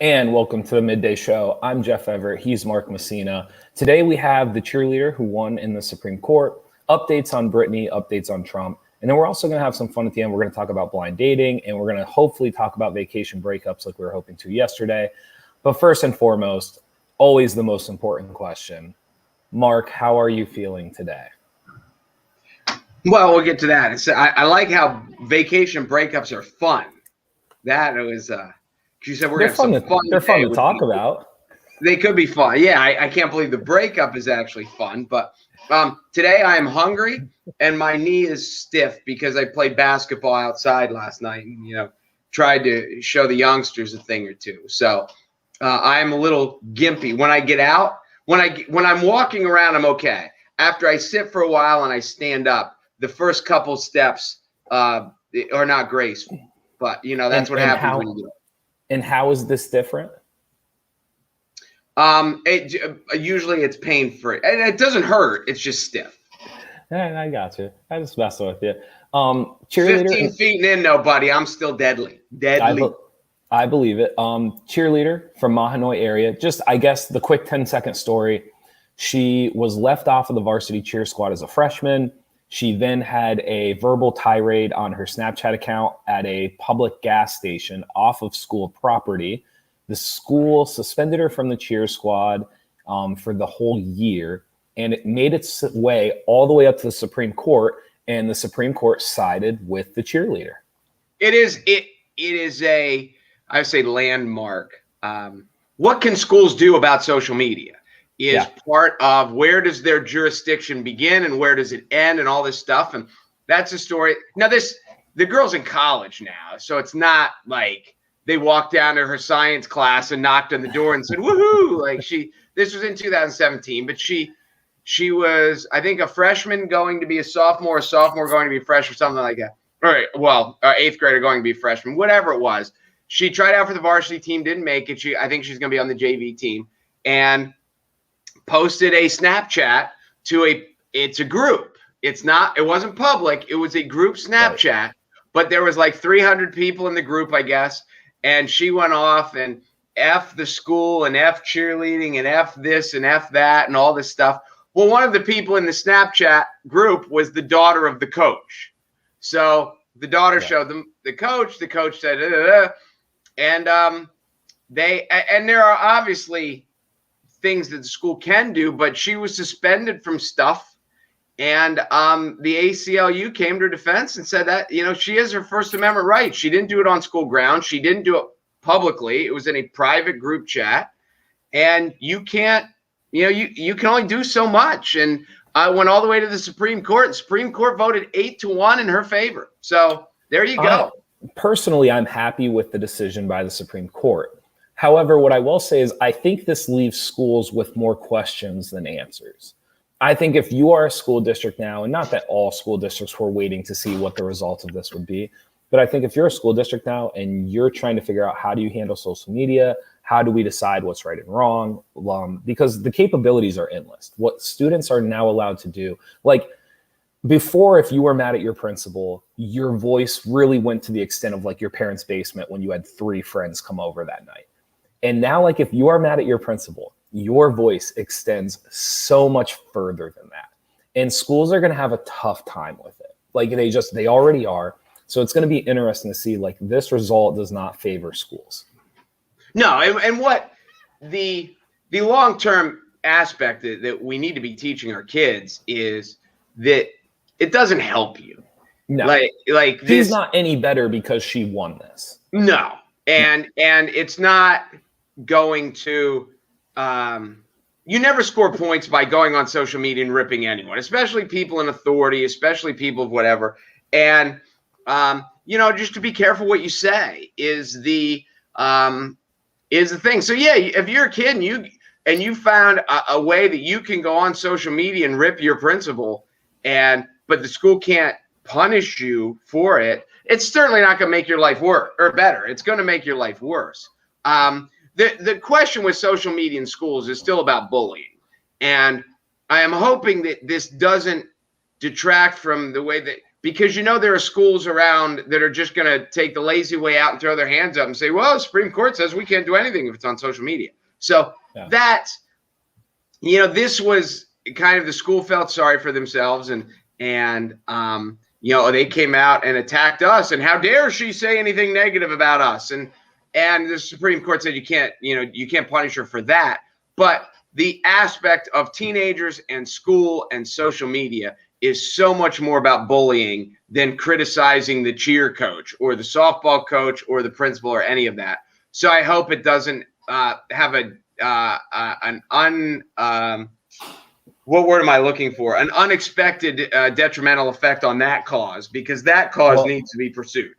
And welcome to the Midday Show. I'm Jeff Everett. He's Mark Messina. Today we have the cheerleader who won in the Supreme Court, updates on Britney, updates on Trump. And then we're also going to have some fun at the end. We're going to talk about blind dating, and we're going to hopefully talk about vacation breakups like we were hoping to yesterday. But first and foremost, always the most important question. Mark, how are you feeling today? Well, we'll get to that. I like how vacation breakups are fun. That was, she said we're going to have some fun. They're fun to talk about. They could be fun. Yeah, I can't believe the breakup is actually fun. But today I am hungry and my knee is stiff because I played basketball outside last night and, tried to show the youngsters a thing or two. So I am a little gimpy. When I get out, when I'm walking around, I'm okay. After I sit for a while and I stand up, the first couple steps are not graceful. But, that's what happens when you do it. And how is this different? Usually it's pain-free. And it doesn't hurt. It's just stiff. I got you. I just messing with you. Cheerleader. 15 feet in, though, buddy. I'm still deadly. Deadly. I believe it. Cheerleader from Mahanoy area. Just, I guess, the quick 10-second story. She was left off of the varsity cheer squad as a freshman. She then had a verbal tirade on her Snapchat account at a public gas station off of school property. The school suspended her from the cheer squad for the whole year, and it made its way all the way up to the Supreme Court, and the Supreme Court sided with the cheerleader. It is a, I would say, landmark. What can schools do about social media? Is part of where does their jurisdiction begin and where does it end and all this stuff. And that's a story. Now, the girl's in college now, so it's not like they walked down to her science class and knocked on the door and said, woohoo. Like this was in 2017, but she was, I think, a freshman going to be a sophomore going to be a freshman, something like that. All right. Well, eighth grader going to be a freshman, whatever it was. She tried out for the varsity team, didn't make it. I think she's going to be on the JV team, and posted a Snapchat to it's a group. It wasn't public. It was a group Snapchat, right. But there was like 300 people in the group, I guess. And she went off and F the school and F cheerleading and F this and F that and all this stuff. Well, one of the people in the Snapchat group was the daughter of the coach. So the daughter showed them the coach said, and there are obviously things that the school can do, but she was suspended from stuff, and the ACLU came to her defense and said that she has her First Amendment right. She didn't do it on school grounds. She didn't do it publicly. It was in a private group chat, and you can't you can only do so much. And I went all the way to the Supreme Court. The Supreme Court voted 8-1 in her favor. So there you go. Personally, I'm happy with the decision by the Supreme Court. However, what I will say is I think this leaves schools with more questions than answers. I think if you are a school district now, and not that all school districts were waiting to see what the results of this would be, but I think if you're a school district now and you're trying to figure out how do you handle social media, how do we decide what's right and wrong, because the capabilities are endless. What students are now allowed to do, like before, if you were mad at your principal, your voice really went to the extent of like your parents' basement when you had 3 friends come over that night. And now, like, if you are mad at your principal, your voice extends so much further than that. And schools are going to have a tough time with it. Like, they already are. So it's going to be interesting to see, like, this result does not favor schools. No. And what the long-term aspect that we need to be teaching our kids is that it doesn't help you. No. Like she's not any better because she won this. No. And it's not going to you never score points by going on social media and ripping anyone, especially people in authority, especially people of whatever. And just to be careful what you say is the thing. So yeah, if you're a kid and you found a way that you can go on social media and rip your principal, but the school can't punish you for it, it's certainly not going to make your life worse or better. It's going to make your life worse. The question with social media in schools is still about bullying. And I am hoping that this doesn't detract from the way that because there are schools around that are just going to take the lazy way out and throw their hands up and say, well, the Supreme Court says we can't do anything if it's on social media. So that's, this was kind of, the school felt sorry for themselves, and they came out and attacked us, and how dare she say anything negative about us, and the Supreme Court said you can't punish her for that. But the aspect of teenagers and school and social media is so much more about bullying than criticizing the cheer coach or the softball coach or the principal or any of that. So I hope it doesn't have what word am I looking for? An unexpected detrimental effect on that cause, because that cause needs to be pursued.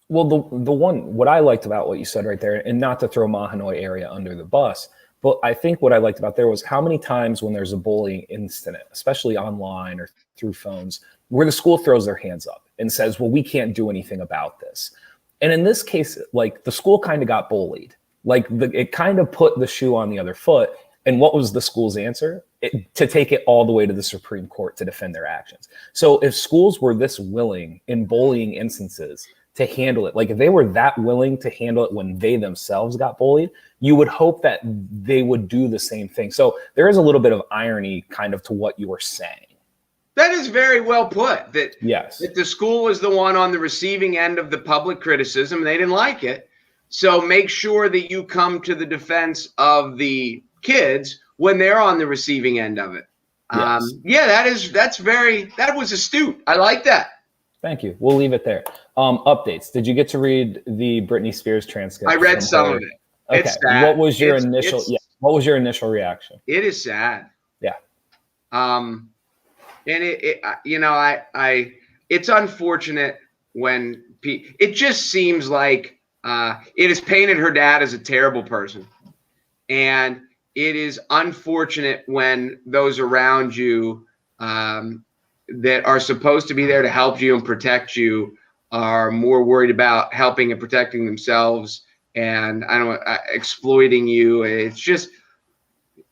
Well, what I liked about what you said right there, and not to throw Mahanoy area under the bus, but I think what I liked about there was how many times when there's a bullying incident, especially online or through phones, where the school throws their hands up and says, well, we can't do anything about this. And in this case, like, the school kind of got bullied. Like, it kind of put the shoe on the other foot. And what was the school's answer? To take it all the way to the Supreme Court to defend their actions. So if schools were this willing in bullying instances to handle it, like if they were that willing to handle it when they themselves got bullied, you would hope that they would do the same thing. So there is a little bit of irony kind of to what you were saying. That is very well put. That the school was the one on the receiving end of the public criticism, and they didn't like it. So make sure that you come to the defense of the kids when they're on the receiving end of it. That was astute. I like that. Thank you. We'll leave it there. Updates. Did you get to read the Britney Spears transcript? I read some of it. Okay. It's sad. What was your initial reaction? It is sad. Yeah. And it's unfortunate when it just seems like it has painted her dad as a terrible person. And it is unfortunate when those around you that are supposed to be there to help you and protect you are more worried about helping and protecting themselves and exploiting you. It's just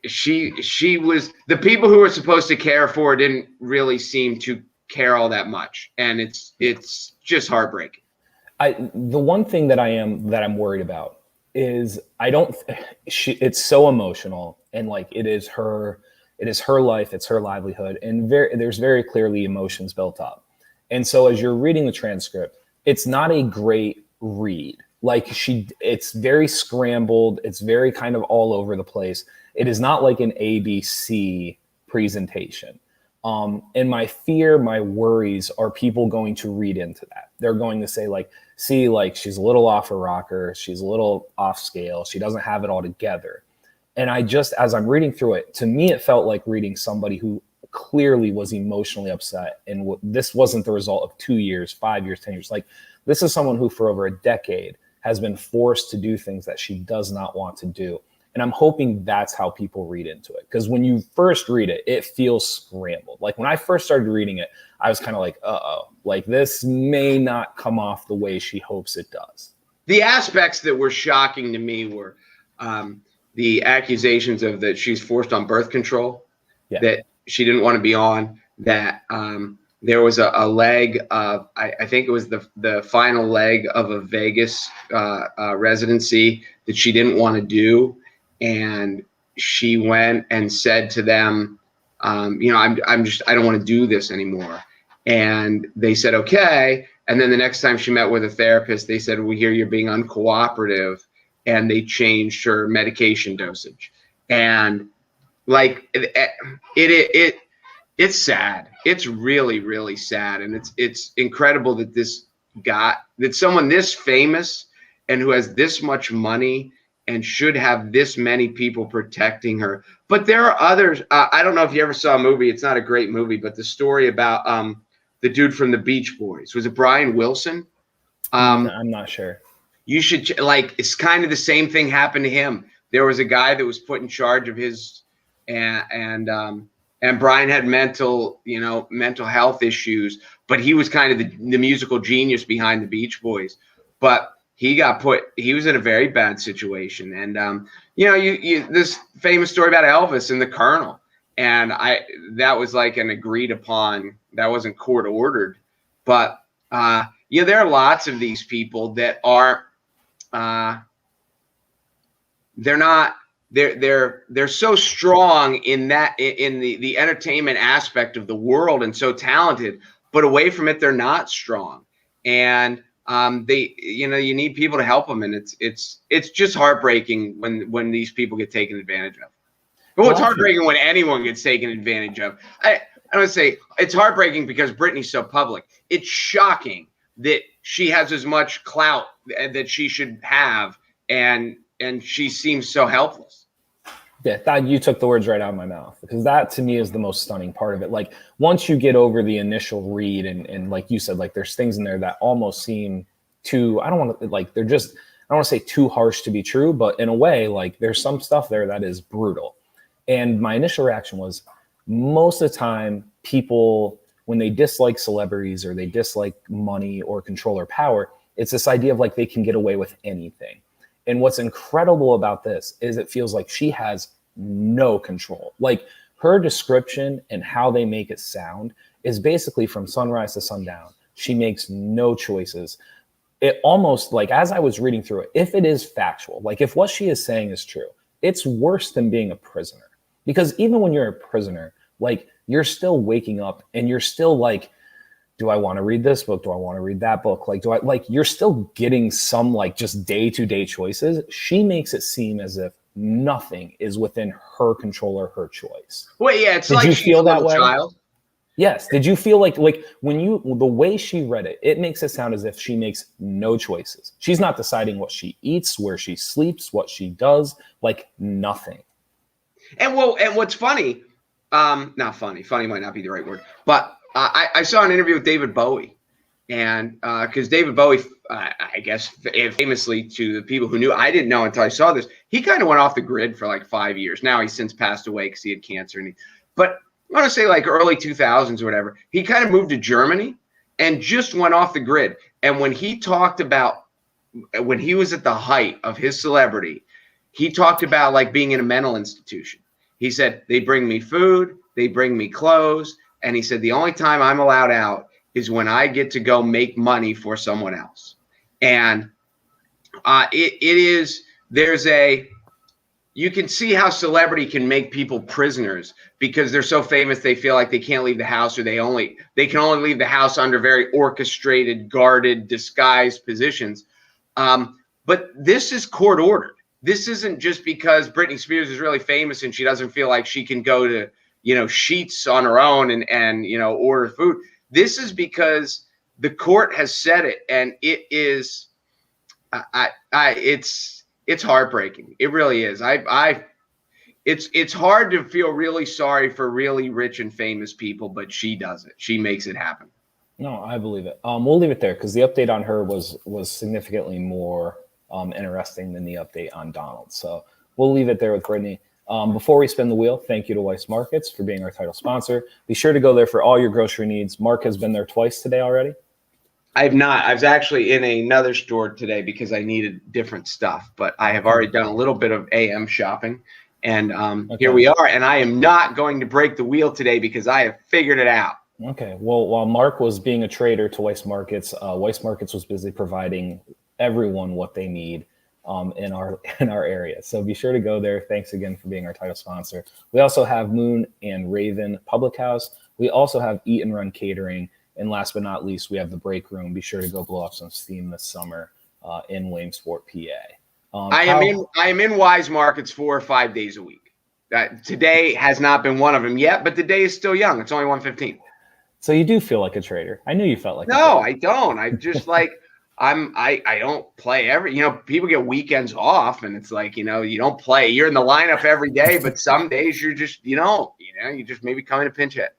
she was, the people who were supposed to care for her didn't really seem to care all that much, and it's just heartbreaking. The one thing that I'm worried about is it's so emotional, and like it is her life, it's her livelihood, and there's very clearly emotions built up. And so as you're reading the transcript, it's not a great read. Like it's very scrambled. It's very kind of all over the place. It is not like an ABC presentation. And my worries are people going to read into that. They're going to say like, see, like she's a little off her rocker. She's a little off scale. She doesn't have it all together. And as I'm reading through it, to me, it felt like reading somebody who clearly was emotionally upset. And this wasn't the result of 2 years, 5 years, 10 years. Like, this is someone who for over a decade has been forced to do things that she does not want to do. And I'm hoping that's how people read into it. Because when you first read it, it feels scrambled. Like when I first started reading it, I was kind of like, like this may not come off the way she hopes it does. The aspects that were shocking to me were the accusations of that she's forced on birth control, that she didn't want to be on, that there was a leg of, I think it was the final leg of a Vegas residency that she didn't want to do. And she went and said to them, I don't want to do this anymore. And they said, okay. And then the next time she met with a therapist, they said, we hear you're being uncooperative. And they changed her medication dosage. And like, it's sad. It's really, really sad. And it's incredible that someone this famous and who has this much money and should have this many people protecting her. But there are others. I don't know if you ever saw a movie. It's not a great movie, but the story about the dude from the Beach Boys. Was it Brian Wilson? I'm not sure. You should, like, it's kind of the same thing happened to him. There was a guy that was put in charge of his, and Brian had mental health issues, but he was kind of the musical genius behind the Beach Boys. But he was in a very bad situation. And, this famous story about Elvis and the Colonel. And that was like an agreed upon, that wasn't court ordered, But there are lots of these people that are they're so strong in the entertainment aspect of the world and so talented, but away from it they're not strong. And you need people to help them, and it's just heartbreaking when these people get taken advantage of. Well, it's heartbreaking when anyone gets taken advantage of. I would say it's heartbreaking because Britney's so public. It's shocking that she has as much clout that she should have, and she seems so helpless. Yeah, you took the words right out of my mouth, because that to me is the most stunning part of it. Like, once you get over the initial read, and like you said, like there's things in there that almost seem too, I don't want to say too harsh to be true, but in a way, like there's some stuff there that is brutal. And my initial reaction was, most of the time people, when they dislike celebrities or they dislike money or control or power, it's this idea of like they can get away with anything. And what's incredible about this is it feels like she has no control. Like, her description and how they make it sound is basically from sunrise to sundown. She makes no choices. It almost, like, as I was reading through it, if it is factual, like if what she is saying is true, it's worse than being a prisoner. Because even when you're a prisoner, like, you're still waking up and you're still like, do I want to read this book? Do I want to read that book? Like, you're still getting some like just day-to-day choices. She makes it seem as if nothing is within her control or her choice. Well, yeah, it's Did like you she's feel a that little way? child. Yes. Did you feel like when the way she read it, it makes it sound as if she makes no choices. She's not deciding what she eats, where she sleeps, what she does, like nothing. And what's funny, not funny might not be the right word, but I saw an interview with David Bowie, and because David Bowie, I guess famously to the people who knew, I didn't know until I saw this, he kind of went off the grid for like 5 years. Now he's since passed away because he had cancer. But I want to say like early 2000s or whatever, he kind of moved to Germany and just went off the grid. And when he talked about when he was at the height of his celebrity, he talked about like being in a mental institution. He said, they bring me food, they bring me clothes. And he said, the only time I'm allowed out is when I get to go make money for someone else. And you can see how celebrity can make people prisoners because they're so famous. They feel like they can't leave the house, or they can only leave the house under very orchestrated, guarded, disguised positions. But this is court ordered. This isn't just because Britney Spears is really famous and she doesn't feel like she can go to, Sheets on her own and order food. This is because the court has said it, and it is, it's heartbreaking. It really is. It's hard to feel really sorry for really rich and famous people, but she does it. She makes it happen. No, I believe it. We'll leave it there because the update on her was significantly more interesting than the update on Donald. So we'll leave it there with Britney. Before we spin the wheel, thank you to Weiss Markets for being our title sponsor. Be sure to go there for all your grocery needs. Mark has been there twice today already. I have not. I was actually in another store today because I needed different stuff, but I have already done a little bit of AM shopping, and Here we are. And I am not going to break the wheel today because I have figured it out. Okay. Well, while Mark was being a trader to Weiss Markets was busy providing everyone what they need in our area. So be sure to go there. Thanks again for being our title sponsor. We also have Moon and Raven Public House. We also have Eat and Run Catering. And last but not least, we have the Break Room. Be sure to go blow up some steam this summer in Williamsport, PA. I am in Wise Markets 4 or 5 days a week. Today has not been one of them yet, but the day is still young. It's only 1:15. So you do feel like a trader. I knew you felt like a trader. No, I don't. I just like I don't play people get weekends off, and it's like, you don't play. You're in the lineup every day, but some days you're just, you just maybe come in a pinch hit.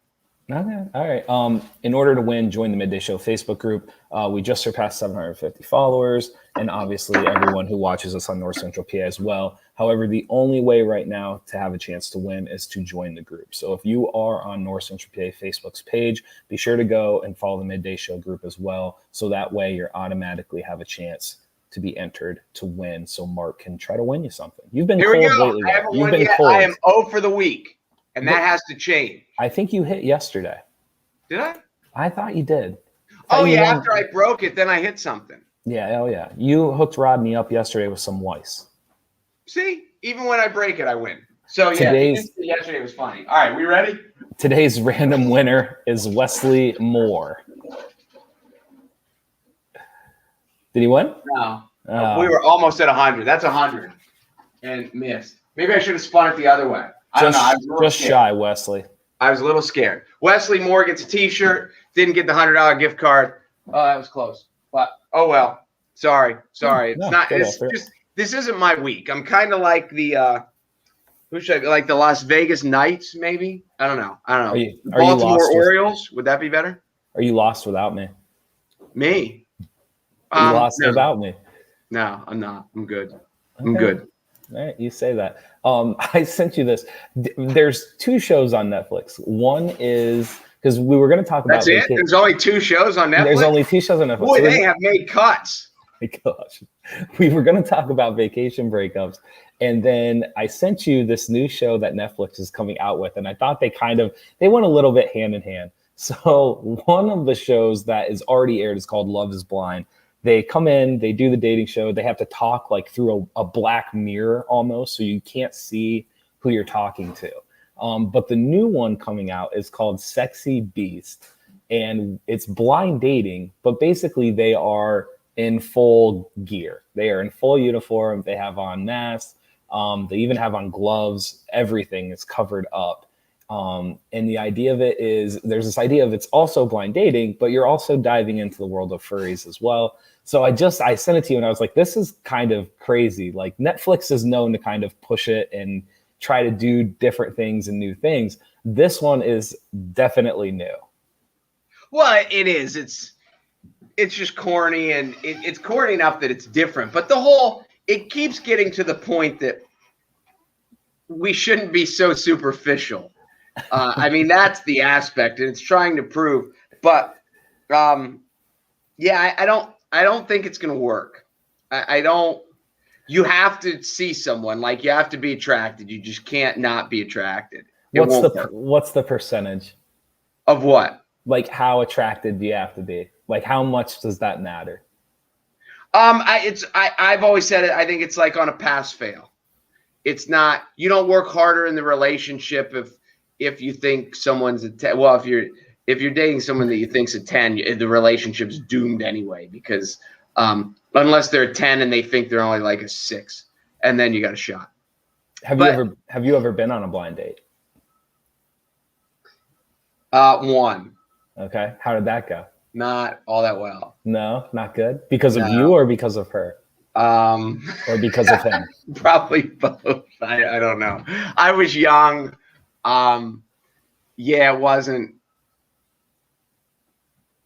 Okay. All right. In order to win, join the Midday Show Facebook group. We just surpassed 750 followers, and obviously everyone who watches us on North Central PA as well. However, the only way right now to have a chance to win is to join the group. So if you are on North Central PA Facebook's page, be sure to go and follow the Midday Show group as well. So that way you automatically have a chance to be entered to win. So Mark can try to win you something. You've been cold lately. I haven't You've won been yet. cold. I am 0 for the week, and that has to change. I think you hit yesterday. Did I? I thought you did. Oh yeah, after I broke it, then I hit something. Yeah, oh yeah. You hooked Rodney up yesterday with some Weiss. See, even when I break it, I win. So yeah, yesterday was funny. All right, we ready? Today's random winner is Wesley Moore. Did he win? No. We were almost at 100. That's 100 and missed. Maybe I should have spun it the other way. I don't know. I was a little just scared. Shy, Wesley. I was a little scared. Wesley Moore gets a T-shirt. Didn't get the $100 gift card. Oh, that was close. But oh well. Sorry. It's not. It's just this isn't my week. I'm kind of like the who should I be? Like the Las Vegas Knights, maybe. I don't know. Are you Baltimore Orioles. Would that be better? Are you lost without me? Me? You lost without me. No, I'm not. I'm good. I'm good. All right, you say that. I sent you this. There's 2 shows on Netflix. One is because we were going to talk about. That's it. There's only 2 shows on Netflix. There's only 2 shows on Netflix. Boy, so they have made cuts. My gosh, we were going to talk about vacation breakups, and then I sent you this new show that Netflix is coming out with, and I thought they went a little bit hand in hand. So one of the shows that is already aired is called Love is Blind. They come in, they do the dating show. They have to talk like through a black mirror almost, so you can't see who you're talking to. But the new one coming out is called Sexy Beast, and it's blind dating, but basically they are in full gear. They are in full uniform. They have on masks. They even have on gloves. Everything is covered up. And the idea of it is there's this idea of it's also blind dating, but you're also diving into the world of furries as well. So I sent it to you and I was like, this is kind of crazy. Like Netflix is known to kind of push it and try to do different things and new things. This one is definitely new. Well, it is. It's just corny, and it's corny enough that it's different. But it keeps getting to the point that we shouldn't be so superficial. I mean, that's the aspect, and it's trying to prove. But yeah, I don't think it's going to work. I don't. You have to see someone. Like you have to be attracted. You just can't not be attracted. What's the percentage of what? Like how attracted do you have to be? Like how much does that matter? I've always said it. I think it's like on a pass fail. It's not. You don't work harder in the relationship if you think someone's a 10. Well, if you're dating someone that you think's a 10, the relationship's doomed anyway because unless they're a 10 and they think they're only like a 6, and then you got a shot. Have you ever been on a blind date? One. Okay. How did that go? Not all that well. No, not good. Because of you or because of her? Or because of him? Probably both. I don't know. I was young. Yeah, it wasn't.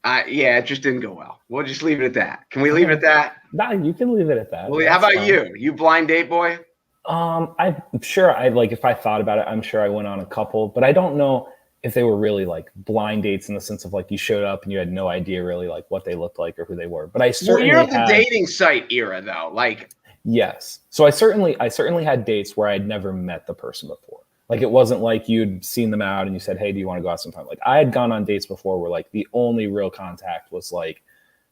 Yeah, it just didn't go well. We'll just leave it at that. Can we leave it at that? No, you can leave it at that. Well, how about fine. You blind date boy? I'm sure if I thought about it, I'm sure I went on a couple, but I don't know if they were really like blind dates in the sense of like you showed up and you had no idea really like what they looked like or who they were. But I certainly you're of the dating site era though. Like yes. So I certainly had dates where I'd never met the person before. Like it wasn't like you'd seen them out and you said, hey, do you want to go out sometime? Like I had gone on dates before where like the only real contact was like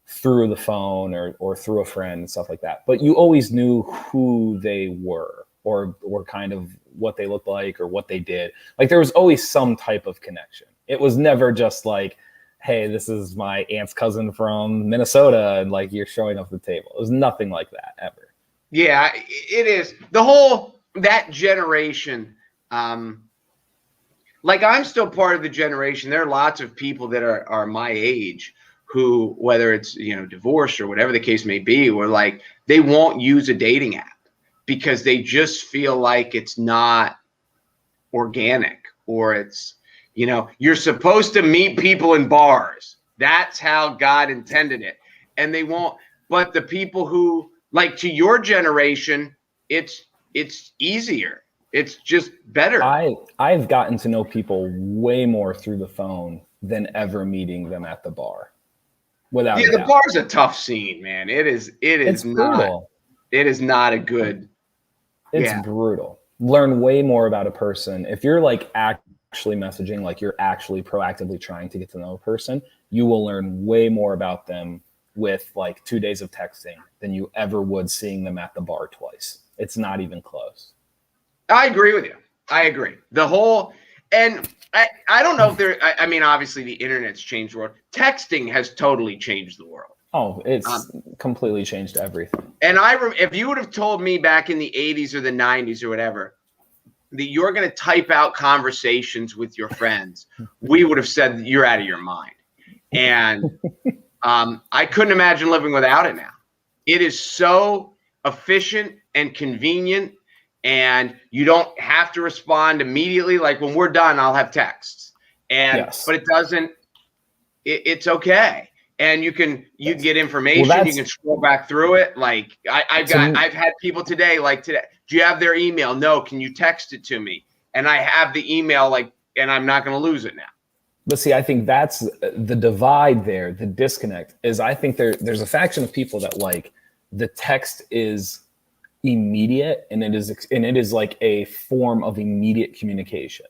through the phone or through a friend and stuff like that. But you always knew who they were or kind of what they looked like or what they did. Like there was always some type of connection. It was never just like, hey, this is my aunt's cousin from Minnesota and like you're showing up at the table. It was nothing like that ever. Yeah, it is. That generation, like I'm still part of the generation. There are lots of people that are my age who, whether it's, divorced or whatever the case may be, were like, they won't use a dating app because they just feel like it's not organic or it's, you're supposed to meet people in bars. That's how God intended it. And they won't, but the people who like to your generation, it's easier. It's just better. I've gotten to know people way more through the phone than ever meeting them at the bar. Without the bar's a tough scene, man. It's not brutal. It is not a good. It's brutal. Learn way more about a person if you're like actually messaging, like you're actually proactively trying to get to know a person, you will learn way more about them with like 2 days of texting than you ever would seeing them at the bar twice. It's not even close. I agree with you. I agree. And I don't know if I mean, obviously the internet's changed the world. Texting has totally changed the world. Oh, it's completely changed everything. And if you would have told me back in the 80s or the 90s or whatever, that you're going to type out conversations with your friends, we would have said that you're out of your mind. And I couldn't imagine living without it now. It is so efficient and convenient, and you don't have to respond immediately. Like when we're done, I'll have texts, but it doesn't. It's okay, and you can get information. Well, you can scroll back through it. Like I've had people today. Like today, do you have their email? No. Can you text it to me? And I have the email. And I'm not going to lose it now. But see, I think that's the divide there. The disconnect is, I think there's a faction of people that like the text is immediate, and it is like a form of immediate communication.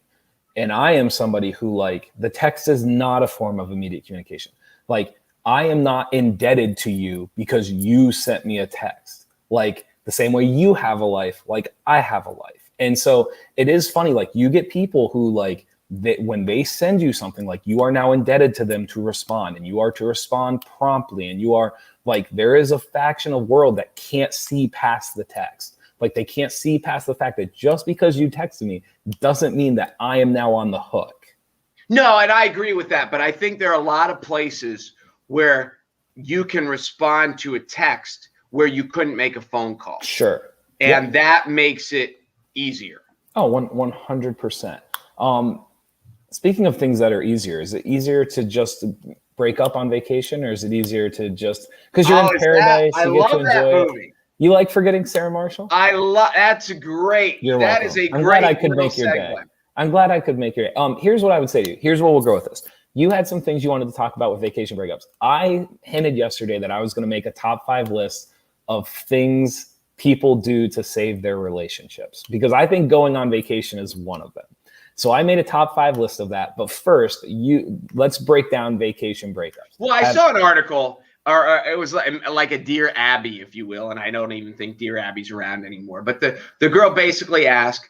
And I am somebody who, like, the text is not a form of immediate communication. Like, I am not indebted to you because you sent me a text. Like, the same way you have a life, like I have a life. And so it is funny, like, you get people who, like, when they send you something, like, you are now indebted to them to respond, and you are to respond promptly, and you are like, there is a faction of world that can't see past the text. Like, they can't see past the fact that just because you texted me doesn't mean that I am now on the hook. No, and I agree with that, but I think there are a lot of places where you can respond to a text where you couldn't make a phone call. Sure. And that makes it easier. Oh, 100%. Speaking of things that are easier, is it easier to just break up on vacation, or is it easier to just, because you're in paradise, you get to enjoy it? You like Forgetting Sarah Marshall? That's great. You're that welcome. is a I'm great glad I could make your day. I'm glad I could make your day. Here's what I would say to you. Here's where we'll go with this. You had some things you wanted to talk about with vacation breakups. I hinted yesterday that I was going to make a top 5 list of things people do to save their relationships, because I think going on vacation is one of them. So I made a top 5 list of that. But first, let's break down vacation breakups. Well, I saw an article, or it was like a Dear Abby, if you will, and I don't even think Dear Abby's around anymore. But the girl basically asked,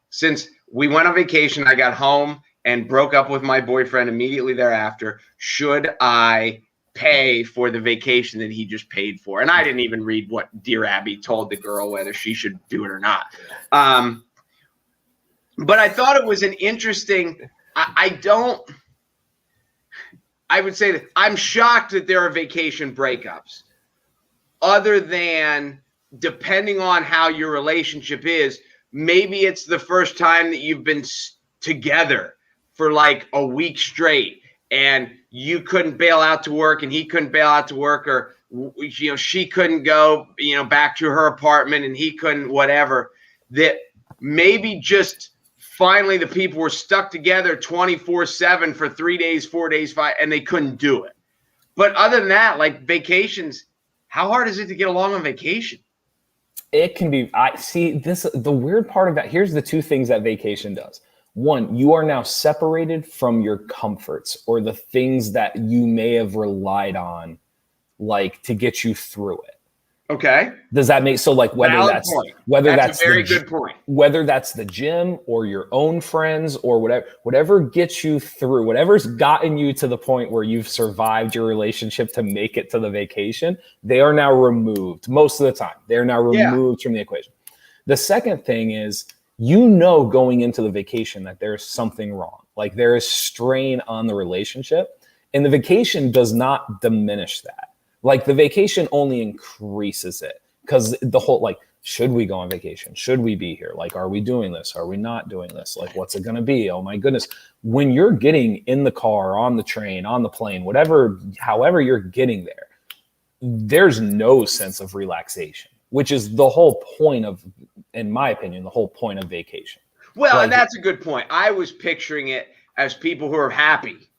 since we went on vacation, I got home and broke up with my boyfriend immediately thereafter, should I pay for the vacation that he just paid for? And I didn't even read what Dear Abby told the girl, whether she should do it or not. But I thought it was an interesting, I would say that I'm shocked that there are vacation breakups, other than, depending on how your relationship is, maybe it's the first time that you've been together for like a week straight, and you couldn't bail out to work and he couldn't bail out to work, or, you know, she couldn't go, you know, back to her apartment and he couldn't, whatever, that maybe just finally the people were stuck together 24/7 for 3 days, 4 days, 5, and they couldn't do it. But other than that, like vacations, how hard is it to get along on vacation? It can be. The weird part of that, here's the 2 things that vacation does. One, you are now separated from your comforts, or the things that you may have relied on, like, to get you through it. Okay. Does that make, so like whether that's a very good point. Whether that's the gym or your own friends or whatever gets you through, whatever's gotten you to the point where you've survived your relationship to make it to the vacation, they are now removed most of the time. They're now removed from the equation. The second thing is, you know, going into the vacation that there's something wrong. Like, there is strain on the relationship, and the vacation does not diminish that. Like, the vacation only increases it, because the whole, like, should we go on vacation? Should we be here? Like, are we doing this? Are we not doing this? Like, what's it going to be? Oh my goodness. When you're getting in the car, on the train, on the plane, however you're getting there, there's no sense of relaxation, which is the whole point of, in my opinion, the whole point of vacation. Well, and that's a good point. I was picturing it as people who are happy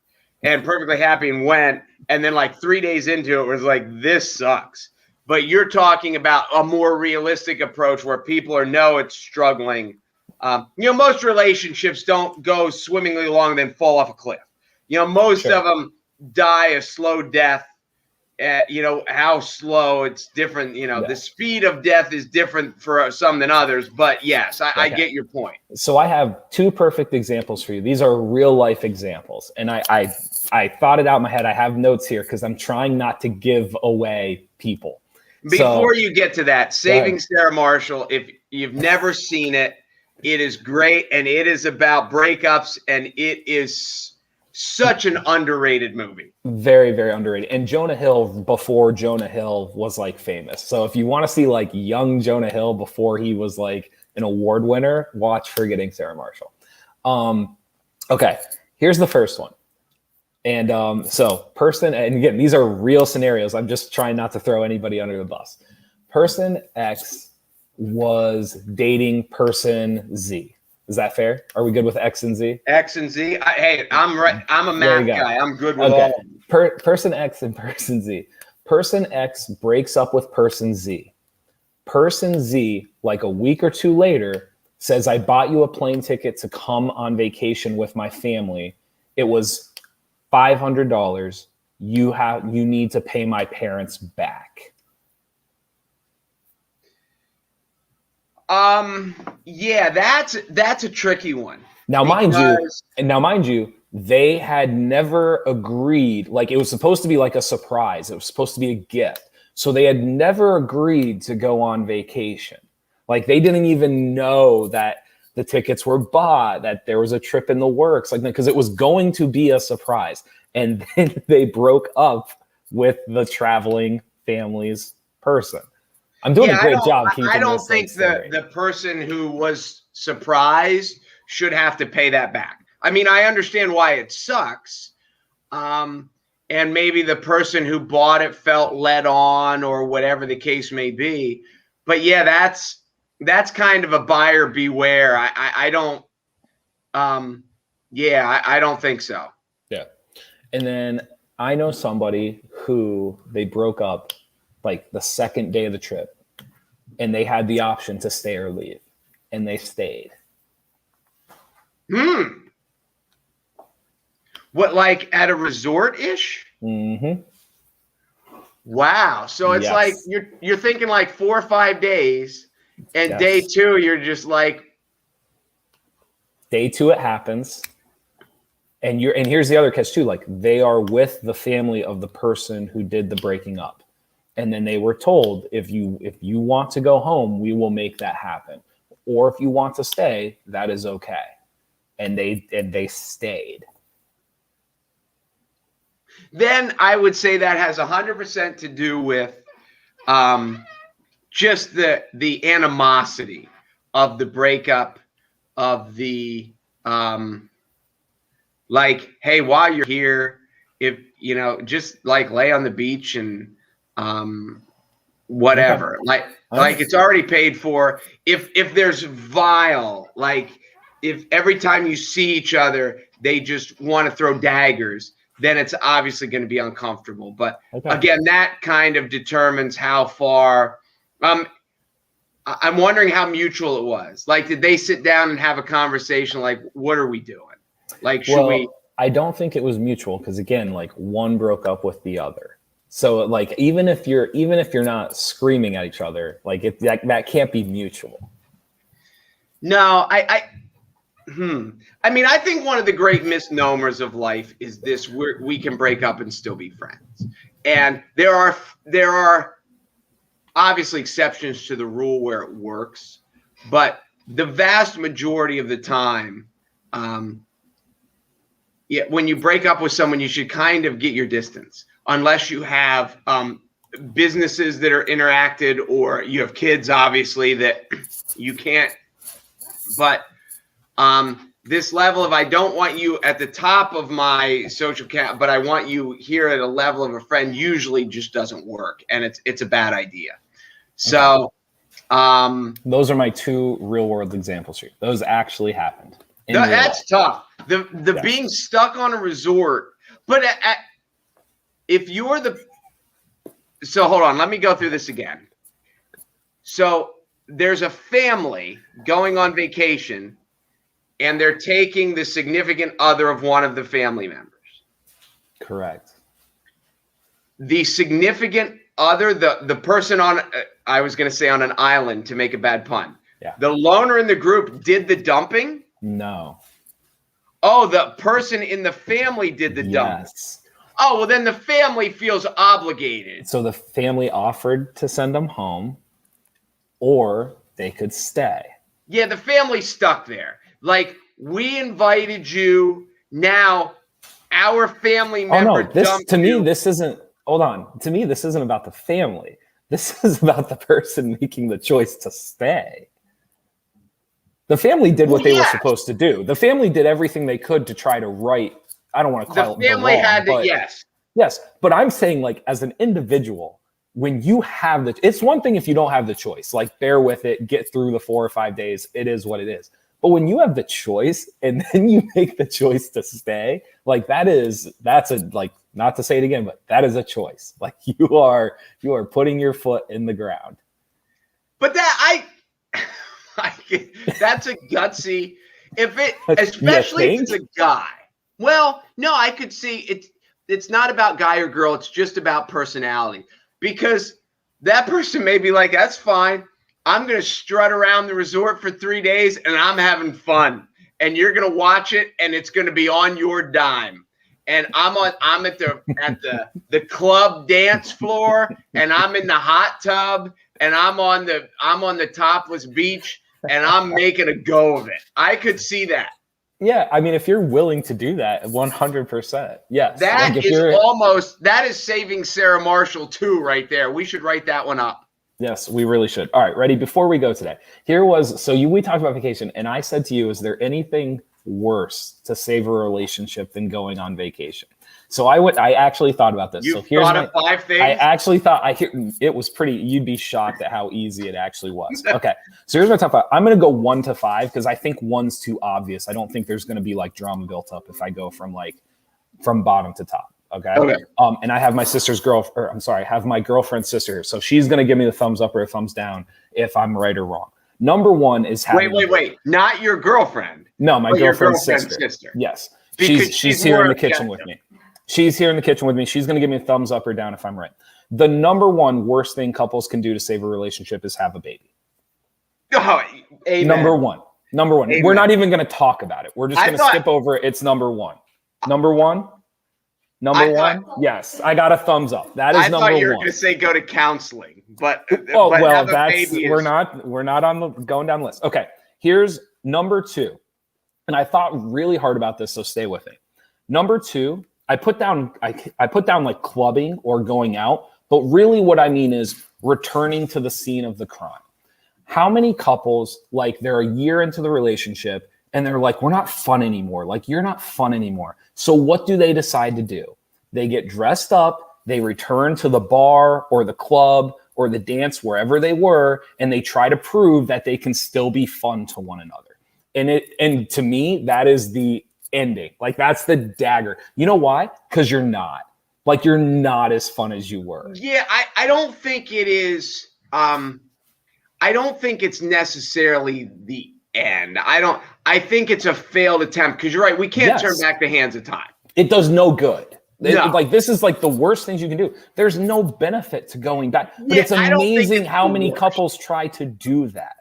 and perfectly happy and went, and then like 3 days into it was like, this sucks. But you're talking about a more realistic approach where people know it's struggling Most relationships don't go swimmingly along and then fall off a cliff. Most of them die a slow death. How slow it's different. The speed of death is different for some than others. But yes, I get your point. So I have two perfect examples for you. These are real life examples. And I thought it out in my head. I have notes here because I'm trying not to give away people. Before you get to that, Saving Sarah Marshall, if you've never seen it, it is great. And it is about breakups. And it is such an underrated movie. Very, very underrated. And Jonah Hill, before Jonah Hill was like famous. So if you want to see like young Jonah Hill before he was like an award winner, watch Forgetting Sarah Marshall. Okay, here's the first one. And and again, these are real scenarios. I'm just trying not to throw anybody under the bus. Person X was dating person Z. Is that fair? Are we good with X and Z? X and Z. Hey, I'm right. I'm a math guy. I'm good with all of them. Person X and person Z. Person X breaks up with person Z. Person Z, like a week or two later, says, I bought you a plane ticket to come on vacation with my family. It was $500. You need to pay my parents back. Yeah, that's a tricky one. Now, mind you, they had never agreed. Like, it was supposed to be like a surprise. It was supposed to be a gift. So they had never agreed to go on vacation. Like, they didn't even know that the tickets were bought, that there was a trip in the works, like, because it was going to be a surprise. And then they broke up with the traveling family's person. I'm doing a great job. I don't think the person who was surprised should have to pay that back. I mean, I understand why it sucks. And maybe the person who bought it felt led on or whatever the case may be. But yeah, that's kind of a buyer beware. I don't think so. Yeah. And then I know somebody who they broke up like the second day of the trip, and they had the option to stay or leave, and they stayed. What, like at a resort-ish? Mm-hmm. Wow. So it's like you're thinking like 4 or 5 days, and day 2 you're just like. Day 2 it happens. And here's the other catch too, like they are with the family of the person who did the breaking up. And then they were told, if you want to go home, we will make that happen. Or if you want to stay, that is okay. And they stayed. Then I would say that has 100% to do with just the animosity of the breakup, of the like, hey, while you're here, if just like lay on the beach and whatever. Like it's already paid for. If there's vile, like if every time you see each other they just want to throw daggers, then it's obviously going to be uncomfortable. But again, that kind of determines how far. I'm wondering how mutual it was. Like, did they sit down and have a conversation? Like, what are we doing? Like, should we? I don't think it was mutual because again, like one broke up with the other. So like even if you're not screaming at each other, like that can't be mutual. No, I mean, I think one of the great misnomers of life is this: we can break up and still be friends. And there are obviously exceptions to the rule where it works, but the vast majority of the time, when you break up with someone, you should kind of get your distance, unless you have businesses that are interacted or you have kids, obviously, that you can't. But this level of I don't want you at the top of my social account, but I want you here at a level of a friend usually just doesn't work, and it's a bad idea. So those are my 2 real world examples here. Those actually happened. That's tough. The being stuck on a resort, but if you're so hold on, let me go through this again. So there's a family going on vacation and they're taking the significant other of one of the family members. Correct. The significant other, the person on, I was going to say on an island to make a bad pun. Yeah. The loner in the group did the dumping? No. Oh, the person in the family did the dumping. Yes. Oh, well, then the family feels obligated. So the family offered to send them home, or they could stay. Yeah, the family's stuck there. Like, we invited you. Now, our family member dumped to you. me, this isn't, hold on. To me, this isn't about the family. This is about the person making the choice to stay. The family did what they were supposed to do. The family did everything they could to try to right. I don't want to call it the family wrong, had to, but yes. But I'm saying, like, as an individual, when you have it's one thing if you don't have the choice, like, bear with it, get through the 4 or 5 days. It is what it is. But when you have the choice and then you make the choice to stay, like, that's a, like, not to say it again, but that is a choice. Like, you are putting your foot in the ground. But that's a gutsy, especially if it's a guy. Well, no, I could see it's not about guy or girl. It's just about personality, because that person may be like, that's fine. I'm going to strut around the resort for 3 days and I'm having fun, and you're going to watch it and it's going to be on your dime. And I'm at the club dance floor, and I'm in the hot tub, and I'm on the topless beach, and I'm making a go of it. I could see that. Yeah, I mean, if you're willing to do that, 100%, yes. That is saving Sarah Marshall too, right there. We should write that one up. Yes, we really should. All right, ready? Before we go today, we talked about vacation, and I said to you, is there anything worse to save a relationship than going on vacation? So I actually thought about this. You thought of 5 things? I actually thought it was pretty, you'd be shocked at how easy it actually was. Okay, so here's my top 5. I'm going to go 1 to 5 because I think 1's too obvious. I don't think there's going to be, like, drama built up if I go from bottom to top. Okay. And I have my my girlfriend's sister here. So she's going to give me the thumbs up or a thumbs down if I'm right or wrong. Number 1 is having. Wait. Not your girlfriend. No, my girlfriend's sister. Yes. She's here in the kitchen with me. She's here in the kitchen with me. She's going to give me a thumbs up or down if I'm right. The number 1 worst thing couples can do to save a relationship is have a baby. Oh, amen. Number one. Amen. We're not even going to talk about it. We're just going to skip over it. It's number 1. Number 1. Yes, I got a thumbs up. That is number 1. I thought you were going to say go to counseling, but we're not on the going down the list. Okay, here's number 2, and I thought really hard about this, so stay with it. Number 2, I put down like clubbing or going out, but really what I mean is returning to the scene of the crime. How many couples, like, they're a year into the relationship and they're like, we're not fun anymore. Like, you're not fun anymore. So what do they decide to do? They get dressed up, they return to the bar or the club or the dance, wherever they were, and they try to prove that they can still be fun to one another. And to me, that is the ending. Like, that's the dagger. You know why? Because you're not. Like, you're not as fun as you were. Yeah, I don't think it is. I don't think it's necessarily the end. I think it's a failed attempt, because you're right. We can't turn back the hands of time. It does no good. No. This is like the worst things you can do. There's no benefit to going back. But it's amazing how many couples try to do that.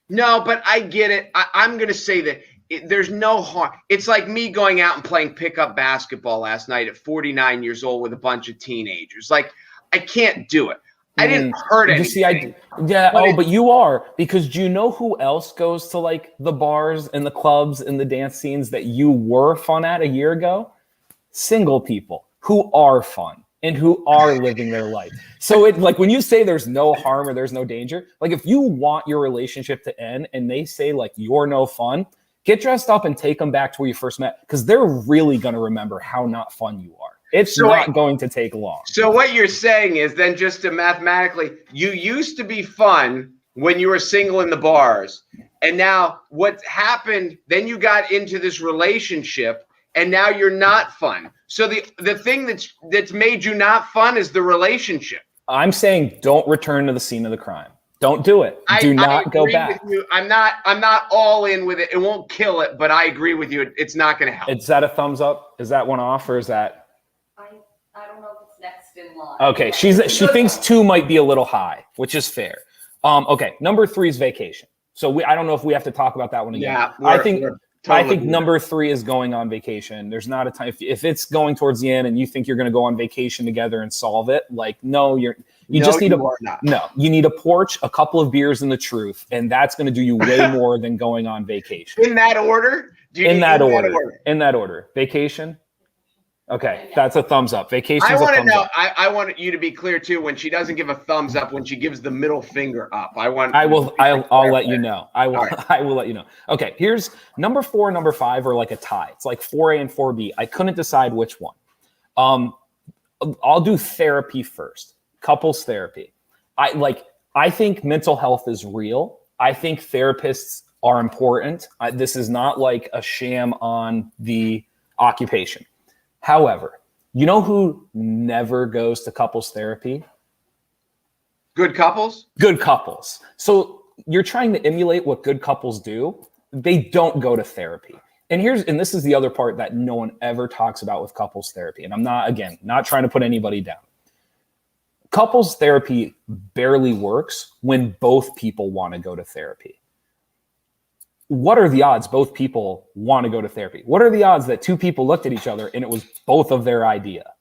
No, but I get it. I'm going to say that there's no harm. It's like me going out and playing pickup basketball last night at 49 years old with a bunch of teenagers. Like, I can't do it. I didn't hurt anything. But you are, because do you know who else goes to, like, the bars and the clubs and the dance scenes that you were fun at a year ago? Single people who are fun and who are living their life. So it, like, when you say there's no harm or there's no danger, like, if you want your relationship to end and they say, like, you're no fun, get dressed up and take them back to where you first met, because they're really going to remember how not fun you are. It's not going to take long. So what you're saying is then, just to mathematically, you used to be fun when you were single in the bars. And now what happened, then you got into this relationship and now you're not fun. So the thing that's made you not fun is the relationship. I'm saying don't return to the scene of the crime. Don't do it. Do not go back. With you. I'm not all in with it. It won't kill it, but I agree with you. It's not going to help. Is that a thumbs up? Is that one off, or is that? I don't know if it's next in line. Okay, she thinks 2 might be a little high, which is fair. Okay, number 3 is vacation. So I don't know if we have to talk about that one again. Yeah, I think number 3 is going on vacation. There's not a time if it's going towards the end and you think you're going to go on vacation together and solve it. Like, no, you just need you need a porch, a couple of beers, and the truth, and that's going to do you way more than going on vacation. In that order? In that order. Vacation. Okay, that's a thumbs up. Vacation. I want to know. I want you to be clear too. When she doesn't give a thumbs up, when she gives the middle finger up, I'll let you know. I will let you know. Okay, here's number 4 and number 5 are like a tie. It's like 4A and 4B. I couldn't decide which one. I'll do therapy first. Couples therapy. I think mental health is real. I think therapists are important. This is not like a sham on the occupation. However, you know who never goes to couples therapy? Good couples? Good couples. So you're trying to emulate what good couples do. They don't go to therapy. And this is the other part that no one ever talks about with couples therapy. And I'm not trying to put anybody down. Couples therapy barely works when both people want to go to therapy. What are the odds both people want to go to therapy? What are the odds that 2 people looked at each other and it was both of their idea?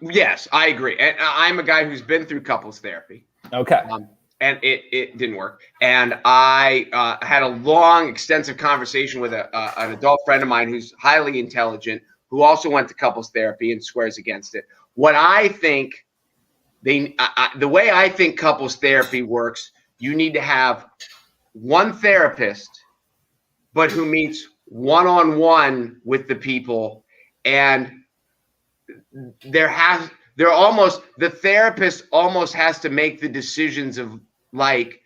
Yes, I agree. And I'm a guy who's been through couples therapy. Okay. And it didn't work. And I had a long, extensive conversation with an adult friend of mine who's highly intelligent, who also went to couples therapy and swears against it. What I think the way I think couples therapy works, you need to have one therapist, but who meets one-on-one with the people, and the therapist almost has to make the decisions of like,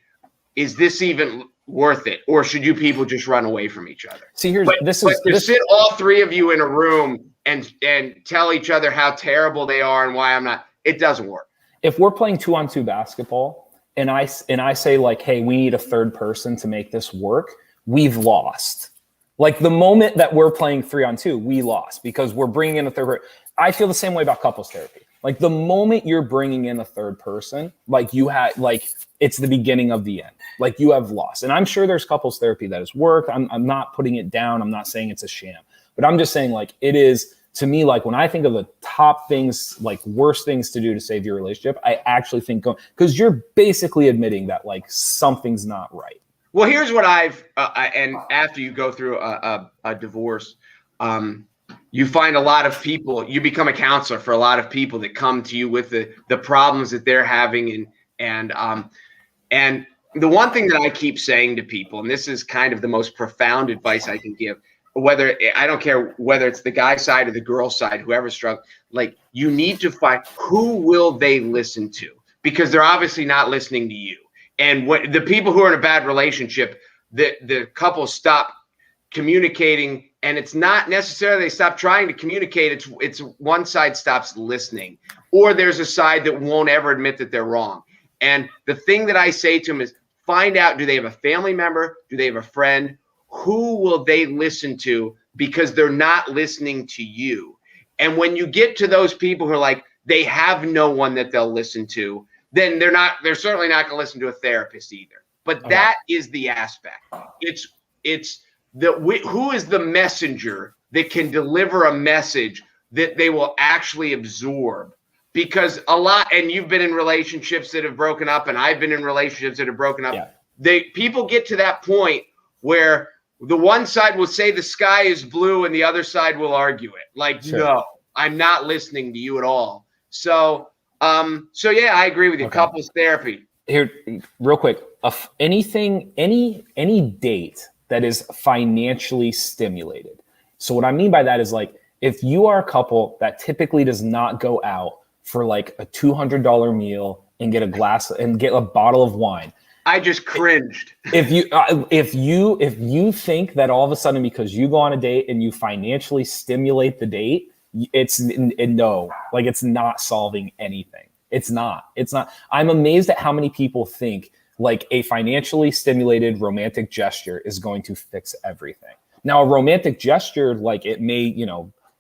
is this even worth it, or should you people just run away from each other? See, sit all 3 of you in a room and tell each other how terrible they are and why I'm not. It doesn't work. If we're playing 2-on-2 basketball, and I say like, hey, we need a third person to make this work, we've lost. Like the moment that we're playing 3-on-2, we lost because we're bringing in a third person. I feel the same way about couples therapy. Like the moment you're bringing in a third person, it's the beginning of the end. Like you have lost. And I'm sure there's couples therapy that has worked. I'm not putting it down. I'm not saying it's a sham, but I'm just saying like it is. To me, like when I think of the top things, like worst things to do to save your relationship, I actually think because you're basically admitting that like something's not right. Well, here's what and after you go through a divorce, you find a lot of people, you become a counselor for a lot of people that come to you with the problems that they're having. And the one thing that I keep saying to people, and this is kind of the most profound advice I can give, I don't care whether it's the guy side or the girl side, whoever's struggling, like you need to find who will they listen to, because they're obviously not listening to you. And what the people who are in a bad relationship, the couple stop communicating, and it's not necessarily they stop trying to communicate. It's one side stops listening, or there's a side that won't ever admit that they're wrong. And the thing that I say to them is find out, do they have a family member? Do they have a friend? Who will they listen to, because they're not listening to you? And when you get to those people who are like, they have no one that they'll listen to, then they're certainly not going to listen to a therapist either. But that is the aspect. It's who is the messenger that can deliver a message that they will actually absorb? Because and you've been in relationships that have broken up, and I've been in relationships that have broken up. Yeah. People get to that point where the one side will say the sky is blue and the other side will argue it. Like, sure. No, I'm not listening to you at all. So yeah, I agree with you. Okay. Couples therapy. Here, real quick, any date that is financially stimulated. So what I mean by that is like, if you are a couple that typically does not go out for like a $200 meal and get a bottle of wine, I just cringed. If you think that all of a sudden because you go on a date and you financially stimulate the date, it's not solving anything. It's not. I'm amazed at how many people think like a financially stimulated romantic gesture is going to fix everything. Now, a romantic gesture, like it may,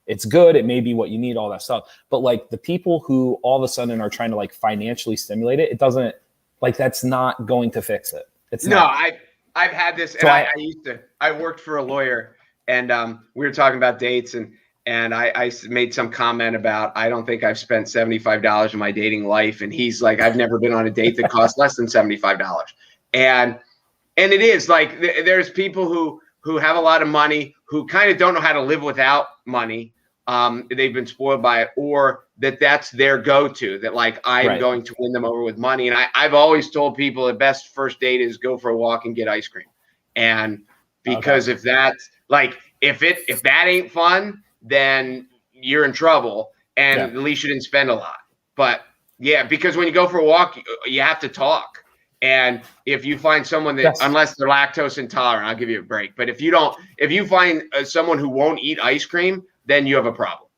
it's good. It may be what you need, all that stuff. But like the people who all of a sudden are trying to like financially stimulate it, it doesn't, like, that's not going to fix it. It's not. I've had this, and So I worked for a lawyer, and we were talking about dates, and I made some comment about, I don't think I've spent $75 in my dating life. And he's like, I've never been on a date that cost less than $75. And it is like, there's people who have a lot of money, who kind of don't know how to live without money. They've been spoiled by it, or that's their go-to, that like, I'm going to win them over with money. And I've always told people the best first date is go for a walk and get ice cream. And because if that's like, if that ain't fun, then you're in trouble, and at least you didn't spend a lot. But yeah, because when you go for a walk, you have to talk. And if you find someone that, unless they're lactose intolerant, I'll give you a break. But if you find someone who won't eat ice cream, then you have a problem.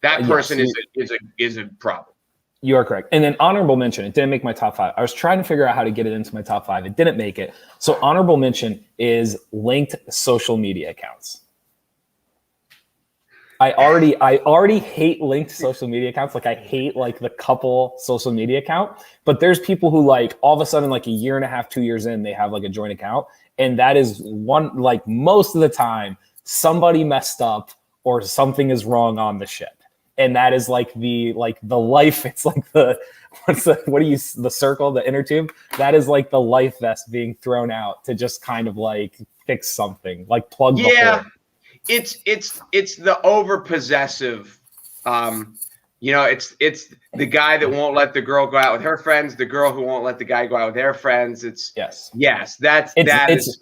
That person is a problem. You are correct. And then honorable mention, it didn't make my top 5. I was trying to figure out how to get it into my top 5. It didn't make it. So honorable mention is linked social media accounts. I already hate linked social media accounts. Like I hate like the couple social media account, but there's people who like all of a sudden, like a year and a half, 2 years in, they have like a joint account. And that is one, like most of the time somebody messed up or something is wrong on the ship. And that is like the life. It's like the circle, the inner tube. That is like the life vest being thrown out to just kind of like fix something, like plug the hole. It's the over possessive, it's the guy that won't let the girl go out with her friends, the girl who won't let the guy go out with their friends. It's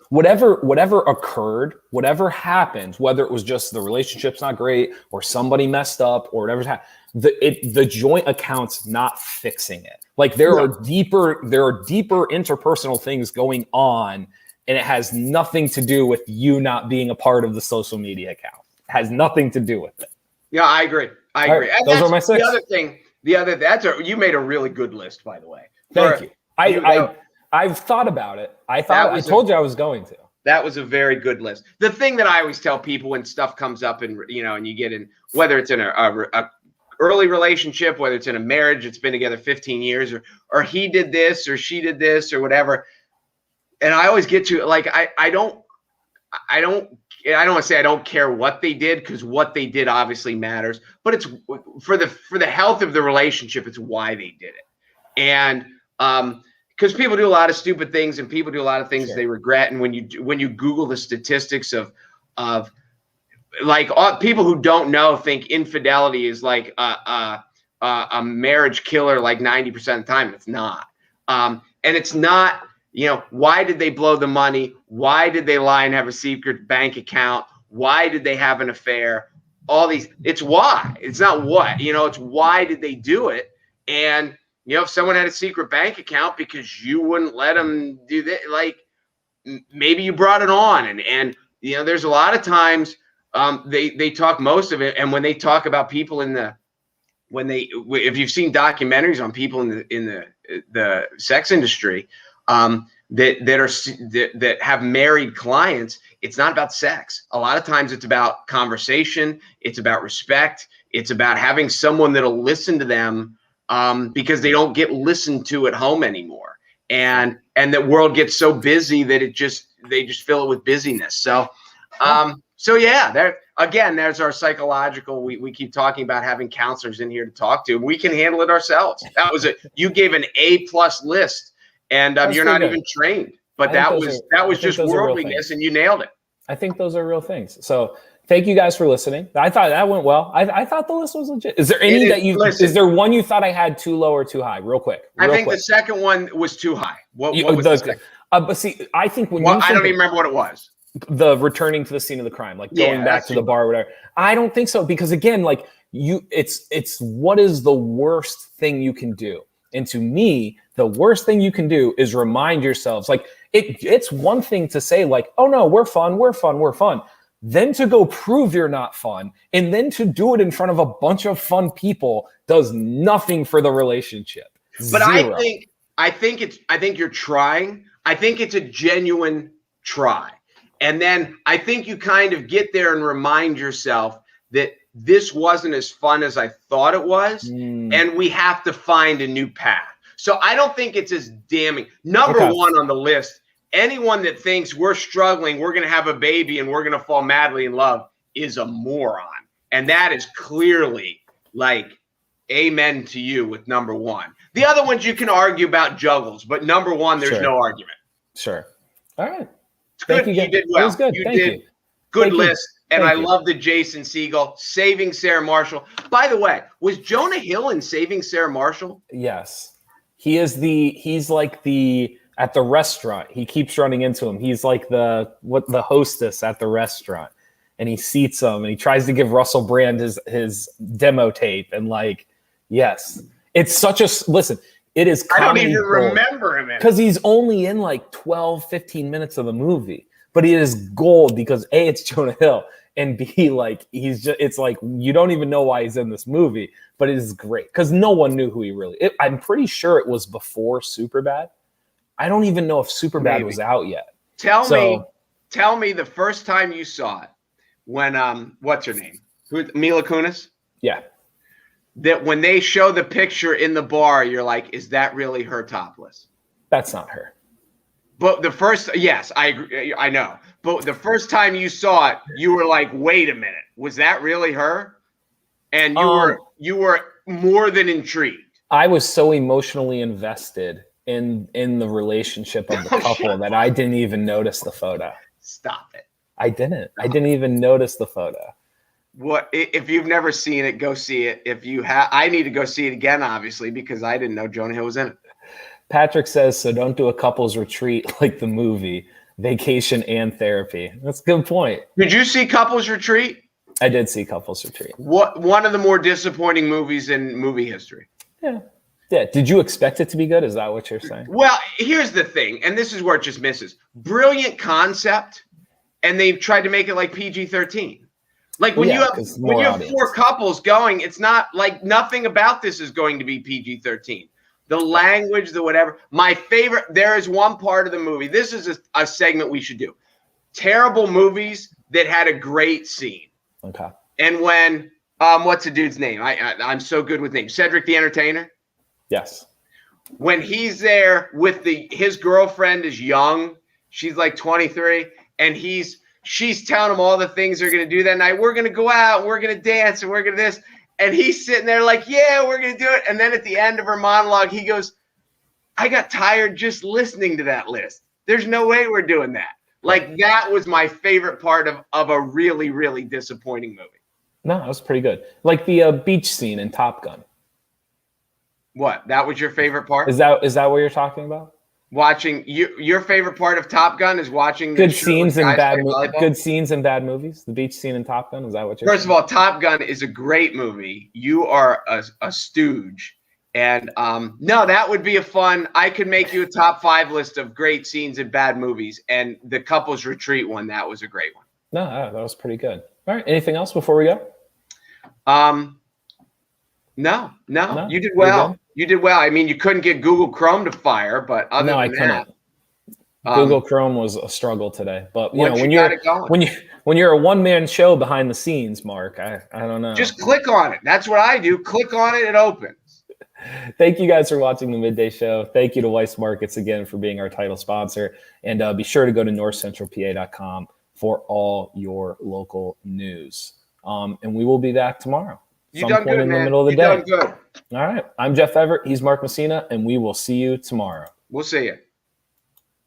whatever occurred, whatever happened, whether it was just the relationship's not great or somebody messed up or whatever's happened, the joint account's not fixing it. Like there are deeper interpersonal things going on. And it has nothing to do with you not being a part of the social media account. It has nothing to do with it. Yeah, I agree. Right, those are my 6. You made a really good list, by the way. Thank you. I've thought about it. I told you I was going to. That was a very good list. The thing that I always tell people when stuff comes up and and you get in, whether it's in a early relationship, whether it's in a marriage that's been together 15 years, or he did this or she did this or whatever. And I always get to like, I don't want to say I don't care what they did, because what they did obviously matters, but it's for the health of the relationship. It's why they did it. And because people do a lot of stupid things, and people do a lot of things they regret. And when you Google the statistics of like people who don't know think infidelity is like a marriage killer like 90% of the time. It's not. And it's not. Why did they blow the money? Why did they lie and have a secret bank account? Why did they have an affair? All these, it's why. It's not what, it's why did they do it? And, if someone had a secret bank account because you wouldn't let them do that, like maybe you brought it on. And there's a lot of times they talk most of it. And when they talk about people if you've seen documentaries on people in the sex industry, that have married clients, it's not about sex. A lot of times it's about conversation. It's about respect. It's about having someone that'll listen to them because they don't get listened to at home anymore. And the world gets so busy that they just fill it with busyness. So there's our psychological. We keep talking about having counselors in here to talk to. We can handle it ourselves. That was it. You gave an A+ list. And you're not even trained, but that was just worldliness, and you nailed it. I think those are real things. So thank you guys for listening. I thought that went well. I thought the list was legit. Is there any is there one you thought I had too low or too high? Real quick. I think the second one was too high. What was the second? But see, I think I don't even remember what it was. The returning to the scene of the crime, like going back to the bar or whatever. I don't think so, because again, like it's what is the worst thing you can do? And to me, the worst thing you can do is remind yourselves, like it's one thing to say like, oh no, we're fun. Then to go prove you're not fun, and then to do it in front of a bunch of fun people does nothing for the relationship. But Zero. I think you're trying. I think it's a genuine try. And then I think you kind of get there and remind yourself that this wasn't as fun as I thought it was. And we have to find a new path. So I don't think it's as damning. Number one on the list, anyone that thinks we're struggling, we're going to have a baby and we're going to fall madly in love is a moron. And that is clearly like, amen to you with number one. The other ones you can argue about juggles, but number one, there's no argument. Sure. All right. Thank you. You did well. It was good. You Thank did you. good Thank list. you. And Thank I you. love the Jason Segel, Saving Sarah Marshall. By the way, was Jonah Hill in Saving Sarah Marshall? Yes. He's like at the restaurant. He keeps running into him. He's like the hostess at the restaurant. And he seats him and he tries to give Russell Brand his demo tape. And like, yes, it's such a, listen, it is I don't comedy even gold. remember him in it. Because he's only in like 12, 15 minutes of the movie. But it is gold because A, it's Jonah Hill. And B, like, it's like, you don't even know why he's in this movie. But it is great because no one knew who he really, I'm pretty sure it was before Superbad. I don't even know if Superbad was out yet. Tell me the first time you saw it when, what's her name? Mila Kunis? Yeah. That when they show the picture in the bar, you're like, is that really her topless? That's not her. But the first, yes, I agree, I know. But the first time you saw it, you were like, wait a minute, was that really her? And you were more than intrigued. I was so emotionally invested in the relationship of the couple that I didn't even notice the photo. Stop it. I didn't even notice the photo. What if you've never seen it, go see it. If you have, I need to go see it again, obviously, because I didn't know Jonah Hill was in it. Patrick says, so don't do a couples retreat like the movie, vacation and therapy. That's a good point. Did you see Couples Retreat? I did see Couples Retreat. One of the more disappointing movies in movie history. Yeah. Did you expect it to be good? Is that what you're saying? Well, here's the thing, and this is where it just misses. Brilliant concept, and they've tried to make it like PG-13. Like when you have four couples going, it's not like nothing about this is going to be PG-13. The language, the whatever. My favorite, there is one part of the movie. This is a segment we should do. Terrible movies that had a great scene. Okay. And when, what's the dude's name? I'm so good with names. Cedric the Entertainer? Yes. When he's there with his girlfriend is young. She's like 23. And she's telling him all the things they're going to do that night. We're going to go out, and we're going to dance, and we're going to this. And he's sitting there like, yeah, we're going to do it. And then at the end of her monologue, he goes, I got tired just listening to that list. There's no way we're doing that. Like, that was my favorite part of a really, really disappointing movie. No, that was pretty good. Like the beach scene in Top Gun. What? That was your favorite part? Is that what you're talking about? Watching your favorite part of Top Gun is watching good scenes in bad movies. The beach scene in Top Gun, is that what you're saying? First of all, Top Gun is a great movie. You are a stooge. And no, that would be a fun. I could make you a top 5 list of great scenes in bad movies. And the Couples Retreat one, that was a great one. No, that was pretty good. All right. Anything else before we go? No, you did well. You did well. I mean, you couldn't get Google Chrome to fire, but other than that, Google Chrome was a struggle today. But you know, when you're a one-man show behind the scenes, Mark, I don't know. Just click on it. That's what I do. Click on it, it opens. Thank you guys for watching the Midday Show. Thank you to Weiss Markets again for being our title sponsor. And be sure to go to NorthcentralPa.com for all your local news. And we will be back tomorrow. You done good, man. In the middle of the day. Done good. All right. I'm Jeff Everett. He's Mark Messina, and we will see you tomorrow. We'll see you.